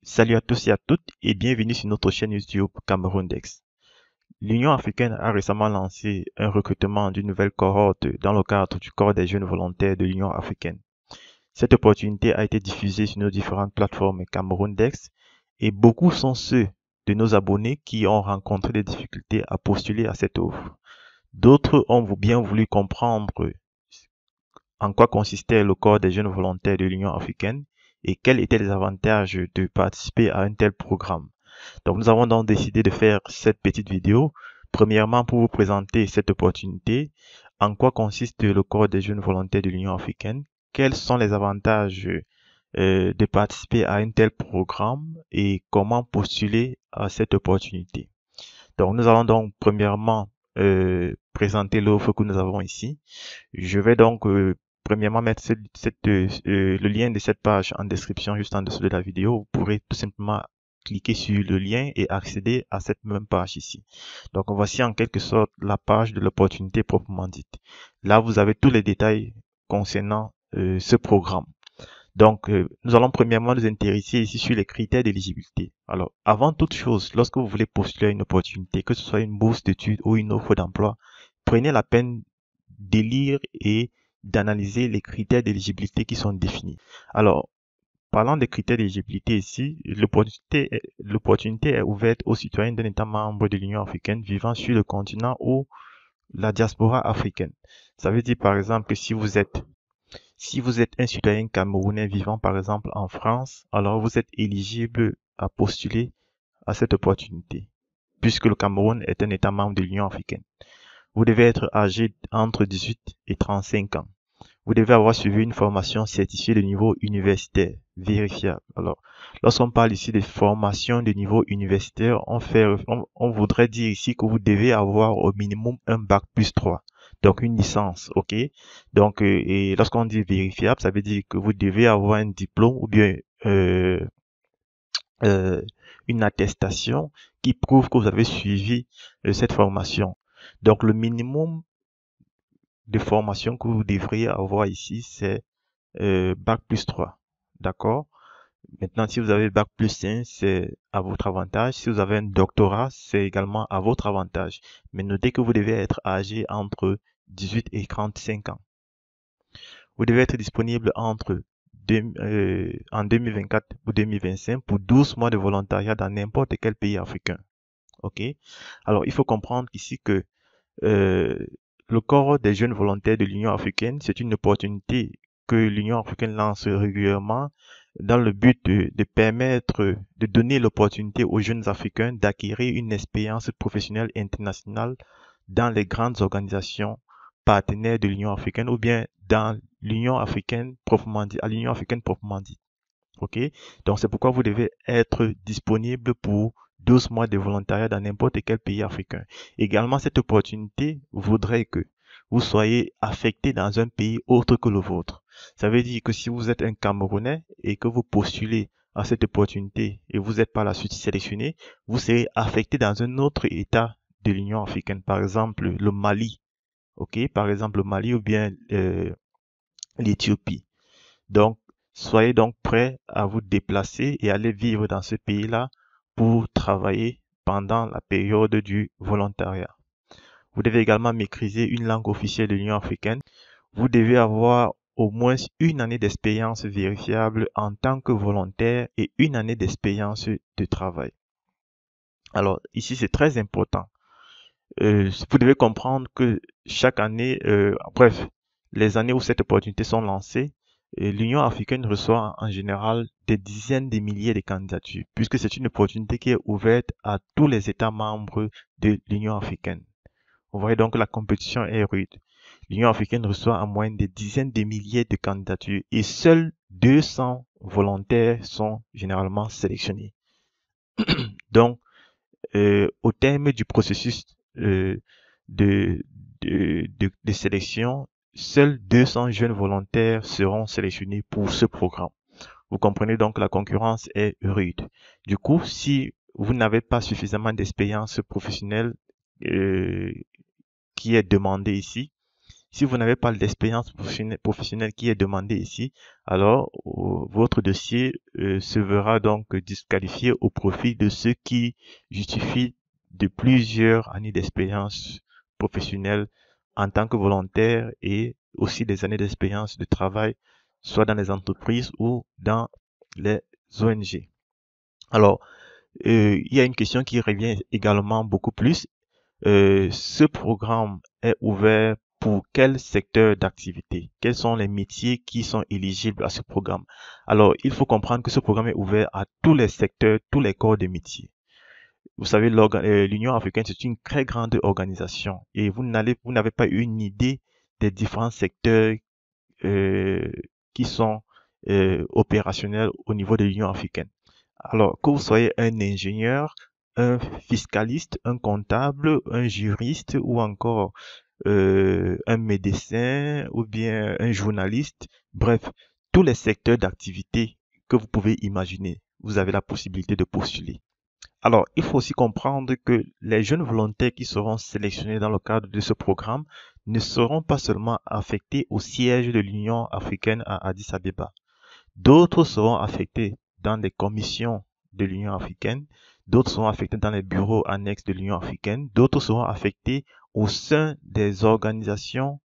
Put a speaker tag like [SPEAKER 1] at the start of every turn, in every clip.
[SPEAKER 1] Salut à tous et à toutes et bienvenue sur notre chaîne YouTube Cameroundex. L'Union africaine a récemment lancé un recrutement d'une nouvelle cohorte dans le cadre du corps des jeunes volontaires de l'Union africaine. Cette opportunité a été diffusée sur nos différentes plateformes Cameroundex et beaucoup sont ceux de nos abonnés qui ont rencontré des difficultés à postuler à cette offre. D'autres ont bien voulu comprendre en quoi consistait le corps des jeunes volontaires de l'Union africaine et quels étaient les avantages de participer à un tel programme. Donc nous avons donc décidé de faire cette petite vidéo, premièrement pour vous présenter cette opportunité, en quoi consiste le corps des jeunes volontaires de l'Union africaine, quels sont les avantages de participer à un tel programme et comment postuler à cette opportunité. Donc nous allons donc premièrement présenter l'offre que nous avons ici. Je vais donc premièrement mettre le lien de cette page en description juste en dessous de la vidéo. Vous pourrez tout simplement cliquer sur le lien et accéder à cette même page ici. Donc voici en quelque sorte la page de l'opportunité proprement dite. Là, vous avez tous les détails concernant ce programme. Donc, nous allons premièrement nous intéresser ici sur les critères d'éligibilité. Alors, avant toute chose, lorsque vous voulez postuler à une opportunité, que ce soit une bourse d'études ou une offre d'emploi, prenez la peine de lire et d'analyser les critères d'éligibilité qui sont définis. Alors, parlant des critères d'éligibilité ici, l'opportunité est ouverte aux citoyens d'un État membre de l'Union africaine vivant sur le continent ou la diaspora africaine. Ça veut dire par exemple que si vous êtes un citoyen camerounais vivant par exemple en France, alors vous êtes éligible à postuler à cette opportunité, puisque le Cameroun est un État membre de l'Union africaine. Vous devez être âgé entre 18 et 35 ans. Vous devez avoir suivi une formation certifiée de niveau universitaire, vérifiable. Alors, lorsqu'on parle ici de formation de niveau universitaire, on voudrait dire ici que vous devez avoir au minimum un bac plus 3. Donc, une licence, ok? Donc, et lorsqu'on dit vérifiable, ça veut dire que vous devez avoir un diplôme ou bien euh, une attestation qui prouve que vous avez suivi cette formation. Donc, le minimum de formation que vous devriez avoir ici, c'est bac plus 3. D'accord? Maintenant, si vous avez bac plus 1, c'est à votre avantage. Si vous avez un doctorat, c'est également à votre avantage. Mais notez que vous devez être âgé entre 18 et 35 ans. Vous devez être disponible en 2024 ou 2025 pour 12 mois de volontariat dans n'importe quel pays africain. OK? Alors, il faut comprendre ici que euh, le corps des jeunes volontaires de l'Union africaine, c'est une opportunité que l'Union africaine lance régulièrement dans le but de permettre, de donner l'opportunité aux jeunes Africains d'acquérir une expérience professionnelle internationale dans les grandes organisations partenaires de l'Union africaine ou bien dans l'Union africaine proprement dit, à l'Union africaine proprement dit. OK? Donc, c'est pourquoi vous devez être disponible pour 12 mois de volontariat dans n'importe quel pays africain. Également, cette opportunité voudrait que vous soyez affecté dans un pays autre que le vôtre. Ça veut dire que si vous êtes un Camerounais et que vous postulez à cette opportunité et vous êtes par la suite sélectionné, vous serez affecté dans un autre État de l'Union africaine, par exemple le Mali. OK? Par exemple le Mali ou bien l'Éthiopie. Donc, soyez donc prêts à vous déplacer et aller vivre dans ce pays-là pour travailler pendant la période du volontariat. Vous devez également maîtriser une langue officielle de l'Union africaine. Vous devez avoir au moins une année d'expérience vérifiable en tant que volontaire et une année d'expérience de travail. Alors, ici, c'est très important. Vous devez comprendre que chaque année, bref, les années où cette opportunité sont lancées, l'Union africaine reçoit en général des dizaines de milliers de candidatures, puisque c'est une opportunité qui est ouverte à tous les États membres de l'Union africaine. Vous voyez donc que la compétition est rude. L'Union africaine reçoit en moyenne des dizaines de milliers de candidatures et seuls 200 volontaires sont généralement sélectionnés. Donc, au terme du processus de, de sélection, seuls 200 jeunes volontaires seront sélectionnés pour ce programme. Vous comprenez donc que la concurrence est rude. Du coup, si vous n'avez pas suffisamment d'expérience professionnelle qui est demandée ici, Si vous n'avez pas d'expérience professionnelle qui est demandée ici, alors votre dossier se verra donc disqualifié au profit de ceux qui justifient de plusieurs années d'expérience professionnelle en tant que volontaire et aussi des années d'expérience de travail, soit dans les entreprises ou dans les ONG. Alors, il y a une question qui revient également beaucoup plus. Ce programme est ouvert pour quel secteur d'activité? Quels sont les métiers qui sont éligibles à ce programme? Alors, il faut comprendre que ce programme est ouvert à tous les secteurs, tous les corps de métiers. Vous savez, l'Union africaine, c'est une très grande organisation et vous n'avez pas une idée des différents secteurs euh, qui sont opérationnels au niveau de l'Union africaine. Alors, que vous soyez un ingénieur, un fiscaliste, un comptable, un juriste ou encore un médecin ou bien un journaliste, bref, tous les secteurs d'activité que vous pouvez imaginer, vous avez la possibilité de postuler. Alors, il faut aussi comprendre que les jeunes volontaires qui seront sélectionnés dans le cadre de ce programme ne seront pas seulement affectés au siège de l'Union africaine à Addis Abeba. D'autres seront affectés dans les commissions de l'Union africaine, d'autres seront affectés dans les bureaux annexes de l'Union africaine, d'autres seront affectés au sein des organisations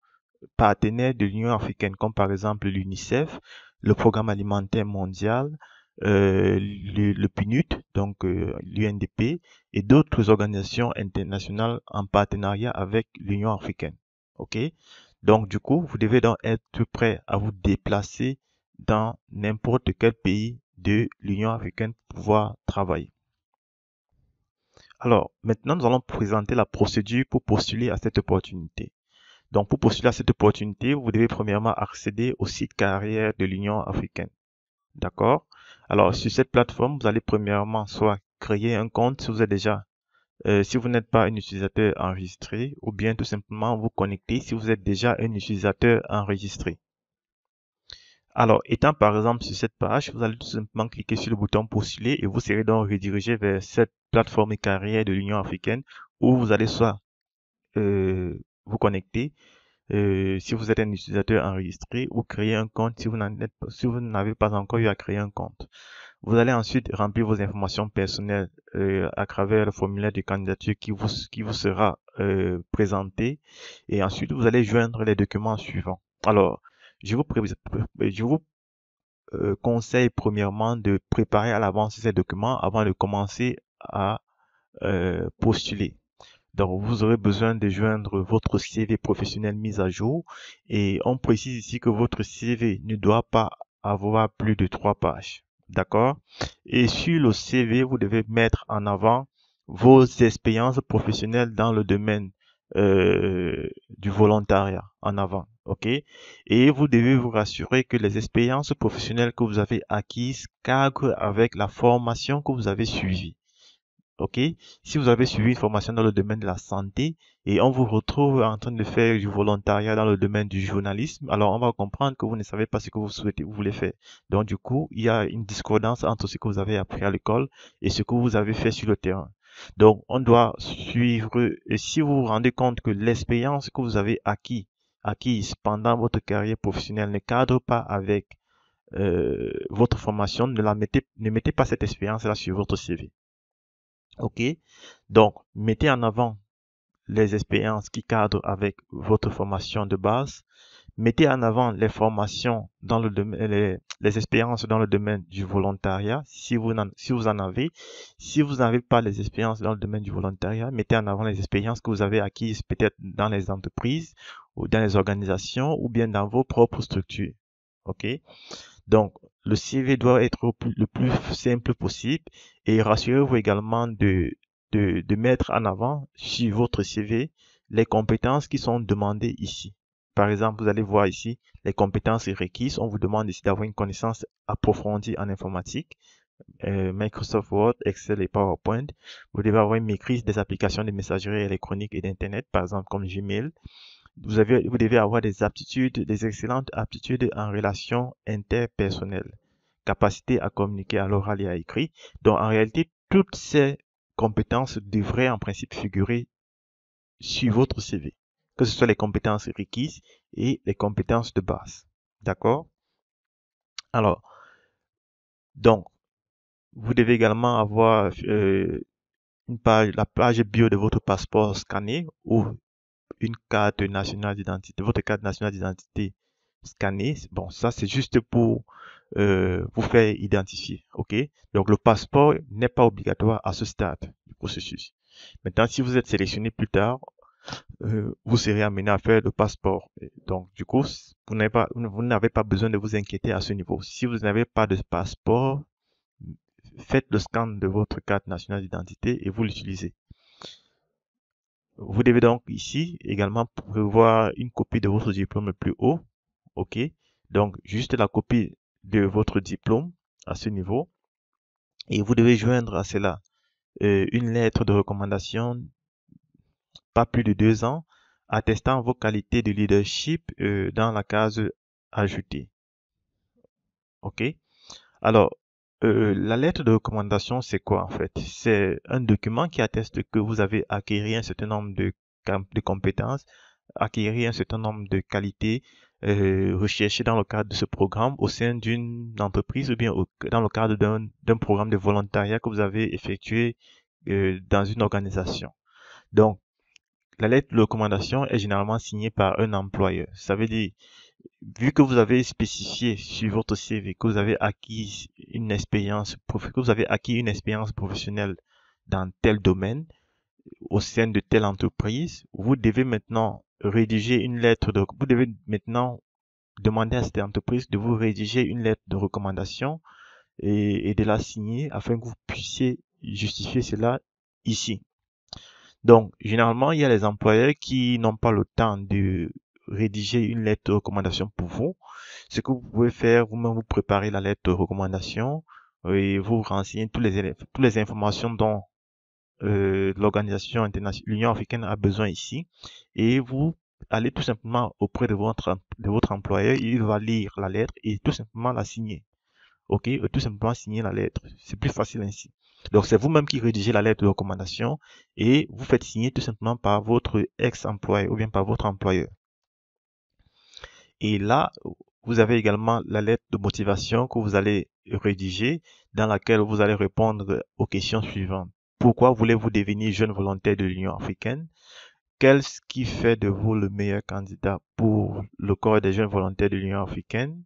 [SPEAKER 1] partenaires de l'Union africaine, comme par exemple l'UNICEF, le Programme alimentaire mondial, le PNUD, donc l'UNDP, et d'autres organisations internationales en partenariat avec l'Union africaine. Ok? Donc du coup, vous devez donc être prêt à vous déplacer dans n'importe quel pays de l'Union africaine pour pouvoir travailler. Alors, maintenant, nous allons présenter la procédure pour postuler à cette opportunité. Donc, pour postuler à cette opportunité, vous devez premièrement accéder au site carrière de l'Union africaine. D'accord? Alors, sur cette plateforme, vous allez premièrement soit créer un compte si vous êtes déjà, si vous n'êtes pas un utilisateur enregistré, ou bien tout simplement vous connecter si vous êtes déjà un utilisateur enregistré. Alors, étant par exemple sur cette page, vous allez tout simplement cliquer sur le bouton postuler et vous serez donc redirigé vers cette plateforme carrière de l'Union africaine où vous allez soit vous connecter si vous êtes un utilisateur enregistré ou créer un compte si vous n'avez pas encore eu à créer un compte. Vous allez ensuite remplir vos informations personnelles à travers le formulaire de candidature qui vous sera présenté et ensuite vous allez joindre les documents suivants. Alors, je vous conseille premièrement de préparer à l'avance ces documents avant de commencer à postuler. Donc, vous aurez besoin de joindre votre CV professionnel mis à jour et on précise ici que votre CV ne doit pas avoir plus de 3 pages. D'accord? Et sur le CV, vous devez mettre en avant vos expériences professionnelles dans le domaine du volontariat en avant. OK? Et vous devez vous rassurer que les expériences professionnelles que vous avez acquises cadrent avec la formation que vous avez suivie. Ok, si vous avez suivi une formation dans le domaine de la santé et on vous retrouve en train de faire du volontariat dans le domaine du journalisme, alors on va comprendre que vous ne savez pas ce que vous voulez faire. Donc du coup, il y a une discordance entre ce que vous avez appris à l'école et ce que vous avez fait sur le terrain. Donc on doit suivre, et si vous vous rendez compte que l'expérience que vous avez acquise pendant votre carrière professionnelle ne cadre pas avec votre formation, ne mettez pas cette expérience-là sur votre CV. Ok, donc mettez en avant les expériences qui cadrent avec votre formation de base. Mettez en avant les formations dans le domaine, les expériences dans le domaine du volontariat, si vous en avez. Si vous n'avez pas les expériences dans le domaine du volontariat, mettez en avant les expériences que vous avez acquises peut-être dans les entreprises ou dans les organisations ou bien dans vos propres structures. Ok? Donc, le CV doit être le plus simple possible et rassurez-vous également de mettre en avant sur votre CV les compétences qui sont demandées ici. Par exemple, vous allez voir ici les compétences requises. On vous demande ici d'avoir une connaissance approfondie en informatique, Microsoft Word, Excel et PowerPoint. Vous devez avoir une maîtrise des applications de messagerie électronique et d'Internet, par exemple comme Gmail. Vous devez avoir des excellentes aptitudes en relations interpersonnelles, capacité à communiquer à l'oral et à l'écrit. Donc, en réalité, toutes ces compétences devraient en principe figurer sur votre CV. que ce soit les compétences requises et les compétences de base. D'accord? Alors, donc, vous devez également avoir la page bio de votre passeport scanné ou une carte nationale d'identité, votre carte nationale d'identité scannée. Bon, ça c'est juste pour vous faire identifier, ok? Donc le passeport n'est pas obligatoire à ce stade du processus. Maintenant, si vous êtes sélectionné plus tard, vous serez amené à faire le passeport. Donc du coup, vous n'avez pas besoin de vous inquiéter à ce niveau. Si vous n'avez pas de passeport, faites le scan de votre carte nationale d'identité et vous l'utilisez. Vous devez donc ici également prévoir une copie de votre diplôme le plus haut. OK? Donc, juste la copie de votre diplôme à ce niveau. Et vous devez joindre à cela une lettre de recommandation, pas plus de 2 ans, attestant vos qualités de leadership dans la case ajoutée. OK? Alors, la lettre de recommandation, c'est quoi en fait? C'est un document qui atteste que vous avez acquis un certain nombre de compétences, acquis un certain nombre de qualités recherchées dans le cadre de ce programme au sein d'une entreprise ou bien dans le cadre d'un programme de volontariat que vous avez effectué dans une organisation. Donc, la lettre de recommandation est généralement signée par un employeur. Ça veut dire, vu que vous avez spécifié sur votre CV que vous avez acquis une expérience professionnelle dans tel domaine au sein de telle entreprise, vous devez maintenant vous devez maintenant demander à cette entreprise de vous rédiger une lettre de recommandation et de la signer afin que vous puissiez justifier cela ici. Donc, généralement, il y a les employeurs qui n'ont pas le temps de rédiger une lettre de recommandation pour vous. Ce que vous pouvez faire, vous-même, vous préparez la lettre de recommandation et vous renseignez toutes les informations dont l'organisation internationale, l'Union africaine a besoin ici. Et vous allez tout simplement auprès de votre employeur, il va lire la lettre et tout simplement la signer. OK? Tout simplement signer la lettre. C'est plus facile ainsi. Donc, c'est vous-même qui rédigez la lettre de recommandation et vous faites signer tout simplement par votre ex-employeur ou bien par votre employeur. Et là, vous avez également la lettre de motivation que vous allez rédiger dans laquelle vous allez répondre aux questions suivantes. Pourquoi voulez-vous devenir jeune volontaire de l'Union africaine? Qu'est-ce qui fait de vous le meilleur candidat pour le corps des jeunes volontaires de l'Union africaine?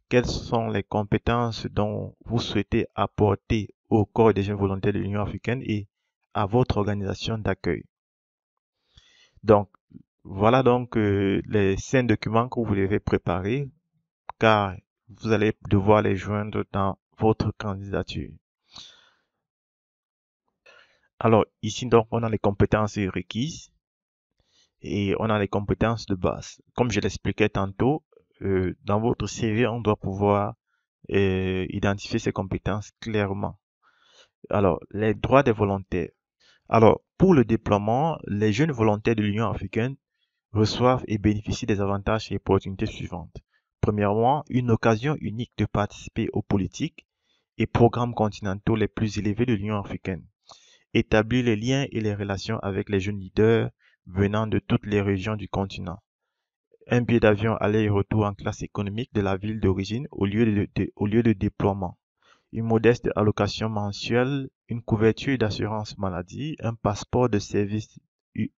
[SPEAKER 1] Quelles sont les compétences dont vous souhaitez apporter au corps des jeunes volontaires de l'Union africaine et à votre organisation d'accueil? Donc, voilà donc les 5 documents que vous devez préparer car vous allez devoir les joindre dans votre candidature. Alors, ici donc, on a les compétences requises et on a les compétences de base. Comme je l'expliquais tantôt, dans votre CV, on doit pouvoir identifier ces compétences clairement. Alors, les droits des volontaires. Alors, pour le déploiement, les jeunes volontaires de l'Union africaine reçoivent et bénéficient des avantages et opportunités suivantes. Premièrement, une occasion unique de participer aux politiques et programmes continentaux les plus élevés de l'Union africaine. Établir les liens et les relations avec les jeunes leaders venant de toutes les régions du continent. Un billet d'avion aller et retour en classe économique de la ville d'origine au lieu de déploiement. Une modeste allocation mensuelle, une couverture d'assurance maladie, un passeport de service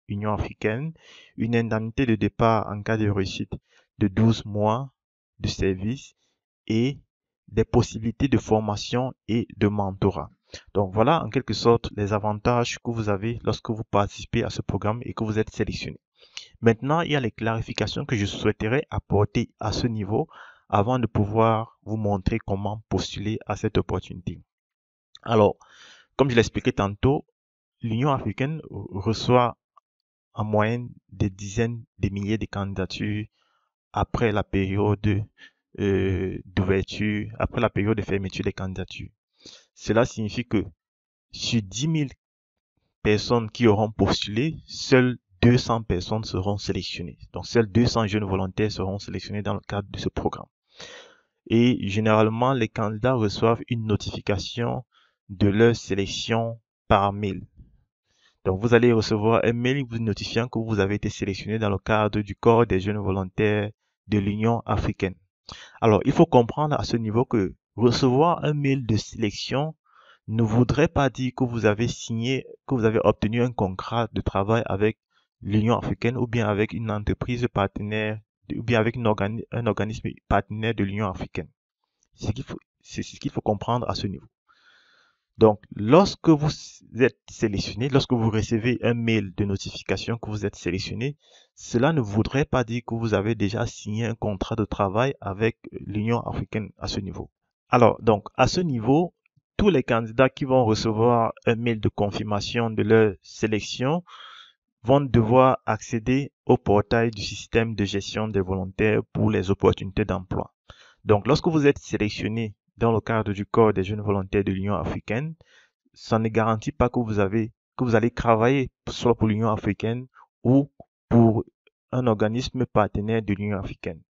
[SPEAKER 1] Union africaine, une indemnité de départ en cas de réussite de 12 mois de service et des possibilités de formation et de mentorat. Donc voilà en quelque sorte les avantages que vous avez lorsque vous participez à ce programme et que vous êtes sélectionné. Maintenant, il y a les clarifications que je souhaiterais apporter à ce niveau avant de pouvoir vous montrer comment postuler à cette opportunité. Alors, comme je l'expliquais tantôt, l'Union africaine reçoit en moyenne des dizaines de milliers de candidatures après la période d'ouverture, après la période de fermeture des candidatures. Cela signifie que sur 10 000 personnes qui auront postulé, seules 200 personnes seront sélectionnées. Donc, seuls 200 jeunes volontaires seront sélectionnés dans le cadre de ce programme. Et généralement, les candidats reçoivent une notification de leur sélection par mail. Donc, vous allez recevoir un mail vous notifiant que vous avez été sélectionné dans le cadre du corps des jeunes volontaires de l'Union africaine. Alors, il faut comprendre à ce niveau que recevoir un mail de sélection ne voudrait pas dire que vous avez signé, que vous avez obtenu un contrat de travail avec l'Union africaine ou bien avec une entreprise partenaire ou bien avec un organisme partenaire de l'Union africaine. C'est ce qu'il faut comprendre à ce niveau. Donc, lorsque vous êtes sélectionné, lorsque vous recevez un mail de notification que vous êtes sélectionné, cela ne voudrait pas dire que vous avez déjà signé un contrat de travail avec l'Union africaine à ce niveau. Alors, donc, à ce niveau, tous les candidats qui vont recevoir un mail de confirmation de leur sélection vont devoir accéder au portail du système de gestion des volontaires pour les opportunités d'emploi. Donc, lorsque vous êtes sélectionné dans le cadre du corps des jeunes volontaires de l'Union africaine, ça ne garantit pas que vous allez travailler soit pour l'Union africaine ou pour un organisme partenaire de l'Union africaine.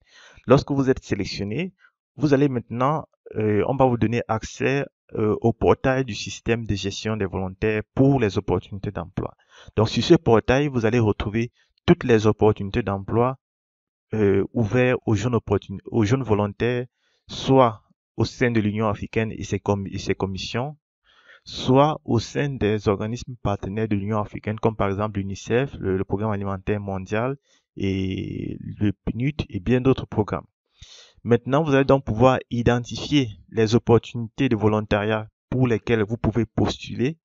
[SPEAKER 1] Lorsque vous êtes sélectionné, vous allez maintenant, on va vous donner accès au portail du système de gestion des volontaires pour les opportunités d'emploi. Donc, sur ce portail, vous allez retrouver toutes les opportunités d'emploi ouvertes aux jeunes volontaires, soit au sein de l'Union africaine et ses commissions, soit au sein des organismes partenaires de l'Union africaine, comme par exemple l'UNICEF, le Programme alimentaire mondial et le PNUD et bien d'autres programmes. Maintenant, vous allez donc pouvoir identifier les opportunités de volontariat pour lesquelles vous pouvez postuler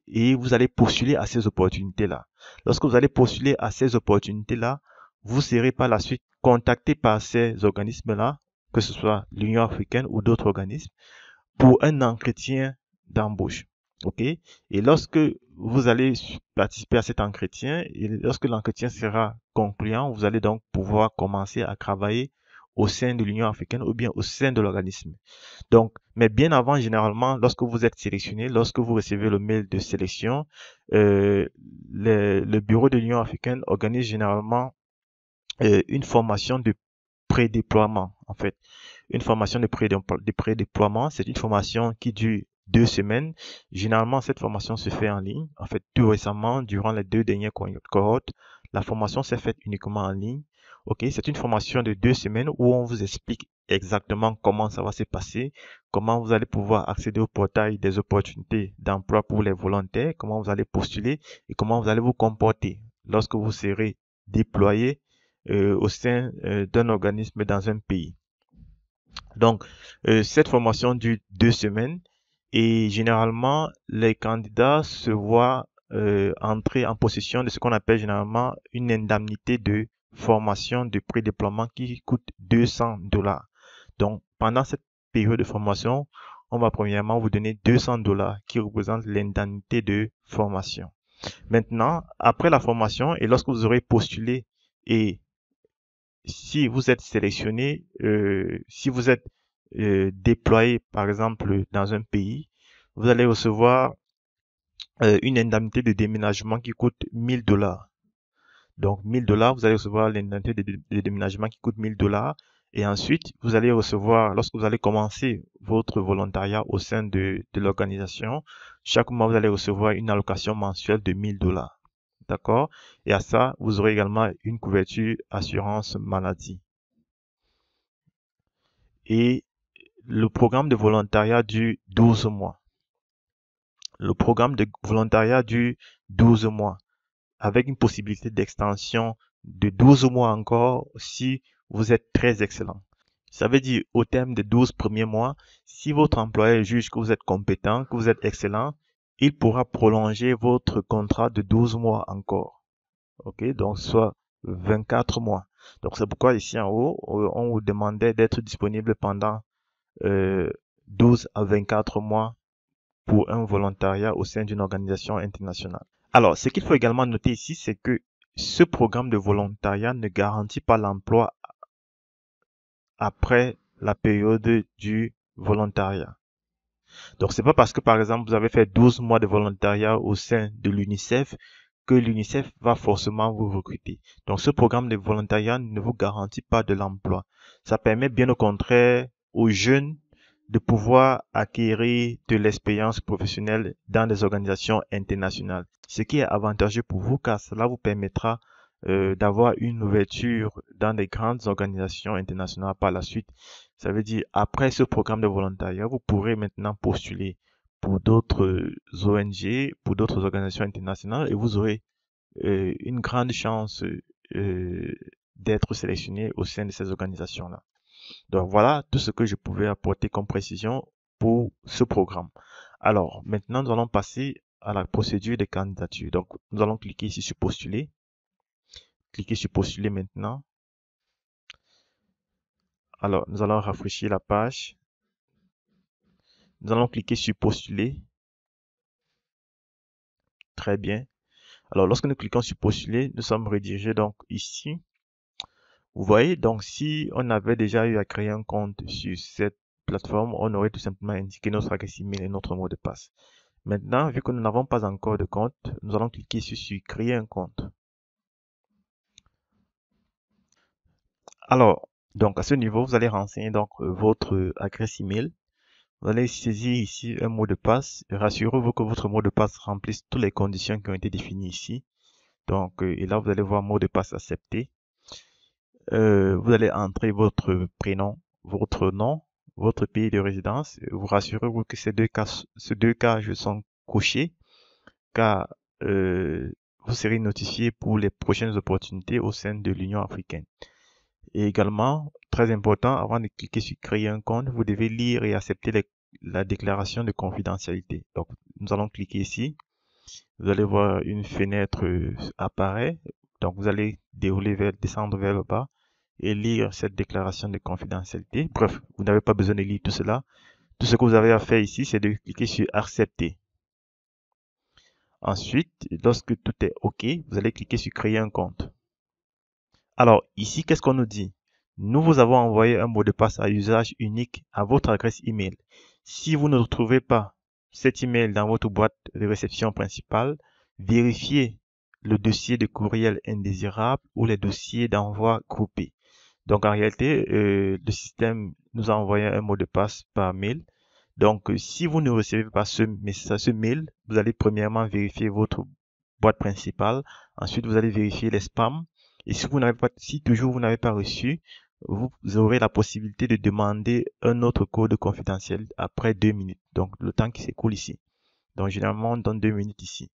[SPEAKER 1] et vous allez postuler à ces opportunités-là. Lorsque vous allez postuler à ces opportunités-là, vous serez par la suite contacté par ces organismes-là, que ce soit l'Union africaine ou d'autres organismes, pour un entretien d'embauche. OK? Et lorsque vous allez participer à cet entretien, et lorsque l'entretien sera concluant, vous allez donc pouvoir commencer à travailler au sein de l'Union africaine ou bien au sein de l'organisme. Donc, mais bien avant, généralement, lorsque vous êtes sélectionné, lorsque vous recevez le mail de sélection, le bureau de l'Union africaine organise généralement une formation de pré-déploiement, en fait. Une formation de pré-déploiement, c'est une formation qui dure 2 semaines. Généralement, cette formation se fait en ligne. En fait, tout récemment, durant les 2 dernières cohortes, la formation s'est faite uniquement en ligne. OK, c'est une formation de 2 semaines où on vous explique exactement comment ça va se passer, comment vous allez pouvoir accéder au portail des opportunités d'emploi pour les volontaires, comment vous allez postuler et comment vous allez vous comporter lorsque vous serez déployé au sein d'un organisme dans un pays. Donc, cette formation dure 2 semaines et généralement, les candidats se voient entrer en possession de ce qu'on appelle généralement une indemnité de formation de pré-déploiement qui coûte $200. Donc, pendant cette période de formation, on va premièrement vous donner $200 qui représentent l'indemnité de formation. Maintenant, après la formation et lorsque vous aurez postulé et si vous êtes sélectionné, si vous êtes déployé par exemple dans un pays, vous allez recevoir une indemnité de déménagement qui coûte $1000. Donc $1000, vous allez recevoir l'indemnité de déménagement qui coûte $1000 et ensuite vous allez recevoir, lorsque vous allez commencer votre volontariat au sein de l'organisation, chaque mois vous allez recevoir une allocation mensuelle de $1000. D'accord? Et à ça, vous aurez également une couverture assurance maladie. Et le programme de volontariat dure 12 mois. Le programme de volontariat dure 12 mois avec une possibilité d'extension de 12 mois encore si vous êtes très excellent. Ça veut dire au terme des 12 premiers mois, si votre employeur juge que vous êtes compétent, que vous êtes excellent, il pourra prolonger votre contrat de 12 mois encore. OK, donc soit 24 mois. Donc c'est pourquoi ici en haut, on vous demandait d'être disponible pendant 12 à 24 mois pour un volontariat au sein d'une organisation internationale. Alors, ce qu'il faut également noter ici, c'est que ce programme de volontariat ne garantit pas l'emploi après la période du volontariat. Donc, c'est pas parce que, par exemple, vous avez fait 12 mois de volontariat au sein de l'UNICEF que l'UNICEF va forcément vous recruter. Donc, ce programme de volontariat ne vous garantit pas de l'emploi. Ça permet bien au contraire aux jeunes de pouvoir acquérir de l'expérience professionnelle dans des organisations internationales. Ce qui est avantageux pour vous car cela vous permettra d'avoir une ouverture dans des grandes organisations internationales par la suite. Ça veut dire, après ce programme de volontariat, vous pourrez maintenant postuler pour d'autres ONG, pour d'autres organisations internationales et vous aurez une grande chance d'être sélectionné au sein de ces organisations-là. Donc voilà tout ce que je pouvais apporter comme précision pour ce programme. Alors maintenant, nous allons passer à la procédure des candidatures. Donc nous allons cliquer ici sur postuler. Cliquez sur postuler maintenant. Alors nous allons rafraîchir la page. Nous allons cliquer sur postuler. Très bien. Alors lorsque nous cliquons sur postuler, nous sommes redirigés donc ici. Vous voyez, donc si on avait déjà eu à créer un compte sur cette plateforme, on aurait tout simplement indiqué notre adresse email et notre mot de passe. Maintenant, vu que nous n'avons pas encore de compte, nous allons cliquer sur créer un compte. Alors, donc à ce niveau, vous allez renseigner donc votre adresse email. Vous allez saisir ici un mot de passe. Rassurez-vous que votre mot de passe remplisse toutes les conditions qui ont été définies ici. Donc, et là, vous allez voir mot de passe accepté. Vous allez entrer votre prénom, votre nom, votre pays de résidence. Vous rassurez-vous que ces deux cases sont cochées, car vous serez notifié pour les prochaines opportunités au sein de l'Union africaine. Et également, très important, avant de cliquer sur créer un compte, vous devez lire et accepter la déclaration de confidentialité. Donc, nous allons cliquer ici. Vous allez voir une fenêtre apparaître. Donc, vous allez descendre vers le bas et lire cette déclaration de confidentialité. Bref, vous n'avez pas besoin de lire tout cela. Tout ce que vous avez à faire ici, c'est de cliquer sur accepter. Ensuite, lorsque tout est OK, vous allez cliquer sur créer un compte. Alors, ici, qu'est-ce qu'on nous dit? Nous vous avons envoyé un mot de passe à usage unique à votre adresse email. Si vous ne retrouvez pas cet email dans votre boîte de réception principale, vérifiez le dossier de courriel indésirable ou les dossiers d'envoi groupés. Donc en réalité, le système nous a envoyé un mot de passe par mail. Donc si vous ne recevez pas ce mail, vous allez premièrement vérifier votre boîte principale. Ensuite, vous allez vérifier les spams. Et si toujours vous n'avez pas reçu, vous aurez la possibilité de demander un autre code confidentiel après 2 minutes. Donc le temps qui s'écoule ici. Donc généralement, on donne 2 minutes ici.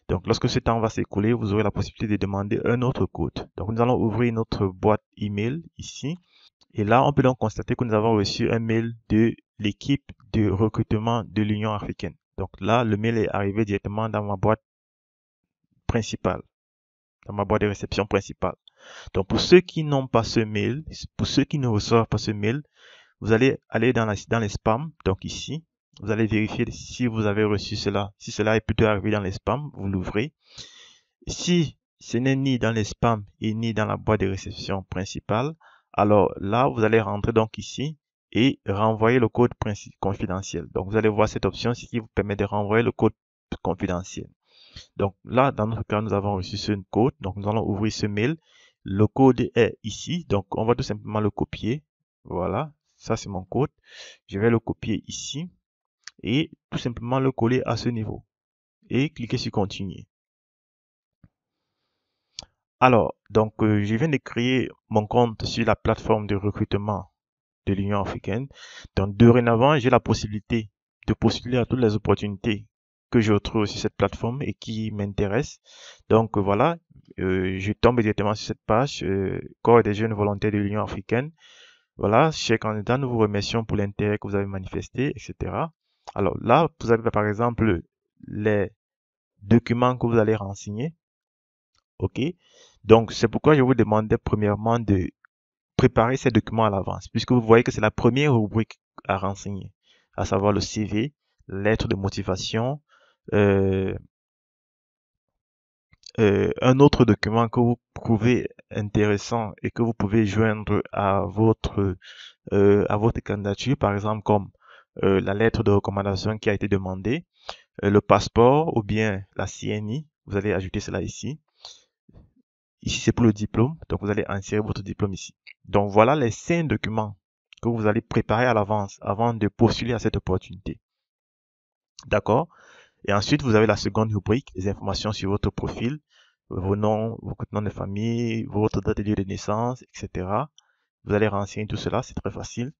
[SPEAKER 1] Donc lorsque ce temps va s'écouler, vous aurez la possibilité de demander un autre code. Donc nous allons ouvrir notre boîte email ici. Et là, on peut donc constater que nous avons reçu un mail de l'équipe de recrutement de l'Union africaine. Donc là, le mail est arrivé directement dans ma boîte principale, dans ma boîte de réception principale. Donc pour ceux qui n'ont pas ce mail, pour ceux qui ne reçoivent pas ce mail, vous allez aller dans les spams. Donc ici, vous allez vérifier si vous avez reçu cela. Si cela est plutôt arrivé dans les spams, vous l'ouvrez. Si ce n'est ni dans les spams et ni dans la boîte de réception principale, alors là, vous allez rentrer donc ici et renvoyer le code confidentiel. Donc vous allez voir cette option qui vous permet de renvoyer le code confidentiel. Donc là, dans notre cas, nous avons reçu ce code. Donc nous allons ouvrir ce mail. Le code est ici. Donc on va tout simplement le copier. Voilà, ça c'est mon code. Je vais le copier ici et tout simplement le coller à ce niveau. Et cliquer sur continuer. Alors, donc je viens de créer mon compte sur la plateforme de recrutement de l'Union africaine. Donc dorénavant, j'ai la possibilité de postuler à toutes les opportunités que je retrouve sur cette plateforme et qui m'intéressent. Donc voilà, je tombe directement sur cette page, Corps des jeunes volontaires de l'Union africaine. Voilà, chers candidats, nous vous remercions pour l'intérêt que vous avez manifesté, etc. Alors là, vous avez par exemple les documents que vous allez renseigner. OK? Donc, c'est pourquoi je vous demandais premièrement de préparer ces documents à l'avance, puisque vous voyez que c'est la première rubrique à renseigner, à savoir le CV, lettre de motivation, euh, un autre document que vous trouvez intéressant et que vous pouvez joindre à votre candidature, par exemple comme la lettre de recommandation qui a été demandée, le passeport ou bien la CNI, vous allez ajouter cela ici. Ici, c'est pour le diplôme. Donc, vous allez insérer votre diplôme ici. Donc, voilà les 5 documents que vous allez préparer à l'avance avant de postuler à cette opportunité. D'accord? Et ensuite, vous avez la seconde rubrique, les informations sur votre profil, vos noms, votre nom de famille, votre date de lieu de naissance, etc. Vous allez renseigner tout cela, c'est très facile.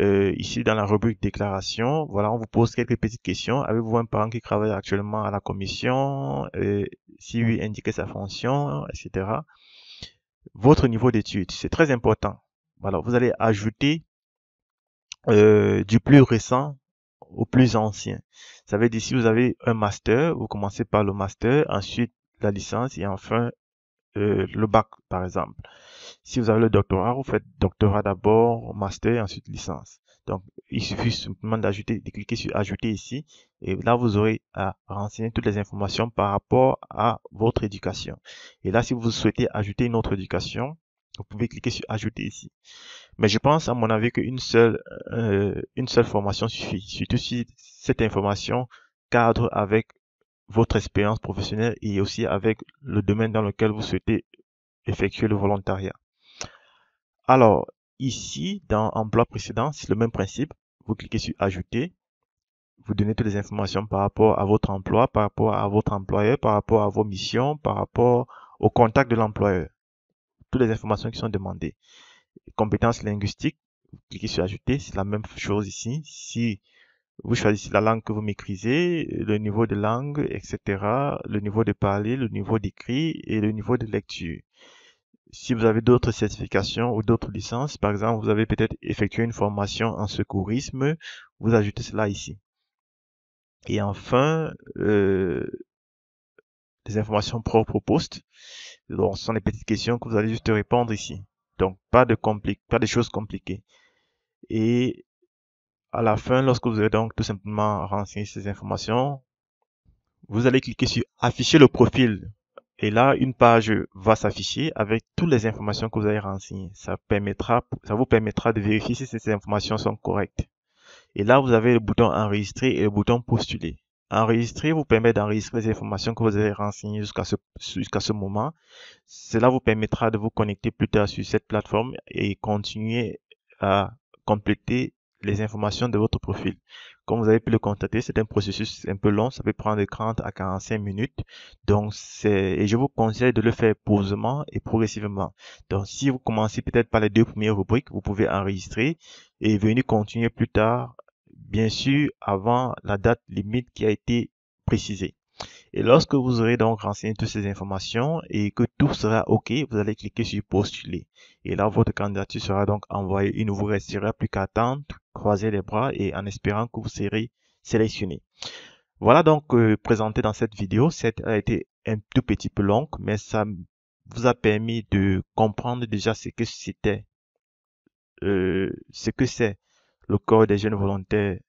[SPEAKER 1] Ici, dans la rubrique déclaration, voilà, on vous pose quelques petites questions. Avez-vous un parent qui travaille actuellement à la commission? Si oui, indiquez sa fonction, etc. Votre niveau d'études, c'est très important. Voilà, vous allez ajouter du plus récent au plus ancien. Ça veut dire si vous avez un master, vous commencez par le master, ensuite la licence et enfin le bac, par exemple. Si vous avez le doctorat, vous faites doctorat d'abord, master, ensuite licence. Donc, il suffit simplement de cliquer sur ajouter ici. Et là, vous aurez à renseigner toutes les informations par rapport à votre éducation. Et là, si vous souhaitez ajouter une autre éducation, vous pouvez cliquer sur ajouter ici. Mais je pense, à mon avis, qu'une une seule formation suffit. Surtout si cette information cadre avec votre expérience professionnelle et aussi avec le domaine dans lequel vous souhaitez effectuer le volontariat. Alors, ici, dans emploi précédent, c'est le même principe. Vous cliquez sur ajouter. Vous donnez toutes les informations par rapport à votre emploi, par rapport à votre employeur, par rapport à vos missions, par rapport au contact de l'employeur. Toutes les informations qui sont demandées. Compétences linguistiques, vous cliquez sur ajouter, c'est la même chose ici. Si vous choisissez la langue que vous maîtrisez, le niveau de langue, etc., le niveau de parler, le niveau d'écrit et le niveau de lecture. Si vous avez d'autres certifications ou d'autres licences, par exemple, vous avez peut-être effectué une formation en secourisme, vous ajoutez cela ici. Et enfin, des informations propres au poste. Donc, ce sont des petites questions que vous allez juste répondre ici. Donc, pas de choses compliquées. Et à la fin, lorsque vous avez donc tout simplement renseigné ces informations, vous allez cliquer sur afficher le profil. Et là, une page va s'afficher avec toutes les informations que vous avez renseignées. Ça vous permettra de vérifier si ces informations sont correctes. Et là, vous avez le bouton enregistrer et le bouton postuler. Enregistrer vous permet d'enregistrer les informations que vous avez renseignées jusqu'à ce moment. Cela vous permettra de vous connecter plus tard sur cette plateforme et continuer à compléter les informations de votre profil. Comme vous avez pu le constater, c'est un processus un peu long, ça peut prendre de 30 à 45 minutes. Donc, et je vous conseille de le faire posément et progressivement. Donc, si vous commencez peut-être par les deux premières rubriques, vous pouvez enregistrer et venir continuer plus tard, bien sûr, avant la date limite qui a été précisée. Et lorsque vous aurez donc renseigné toutes ces informations et que tout sera OK, vous allez cliquer sur postuler. Et là, votre candidature sera donc envoyée. Il ne vous restera plus qu'à attendre, croiser les bras et en espérant que vous serez sélectionné. Voilà donc présenté dans cette vidéo. Cette a été un tout petit peu longue, mais ça vous a permis de comprendre déjà ce que c'est le corps des jeunes volontaires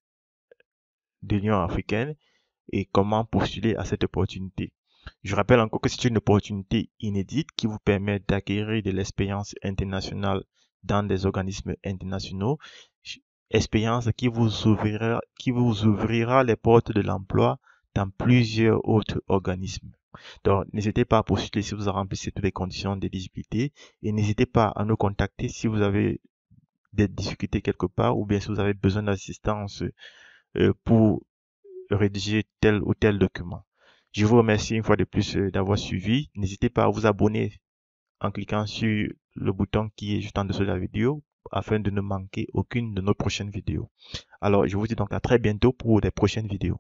[SPEAKER 1] de l'Union africaine et comment postuler à cette opportunité. Je rappelle encore que c'est une opportunité inédite qui vous permet d'acquérir de l'expérience internationale dans des organismes internationaux, expérience qui vous ouvrira les portes de l'emploi dans plusieurs autres organismes. Donc, n'hésitez pas à postuler si vous remplissez toutes les conditions d'éligibilité et n'hésitez pas à nous contacter si vous avez des difficultés quelque part ou bien si vous avez besoin d'assistance pour rédiger tel ou tel document. Je vous remercie une fois de plus d'avoir suivi. N'hésitez pas à vous abonner en cliquant sur le bouton qui est juste en dessous de la vidéo afin de ne manquer aucune de nos prochaines vidéos. Alors, je vous dis donc à très bientôt pour les prochaines vidéos.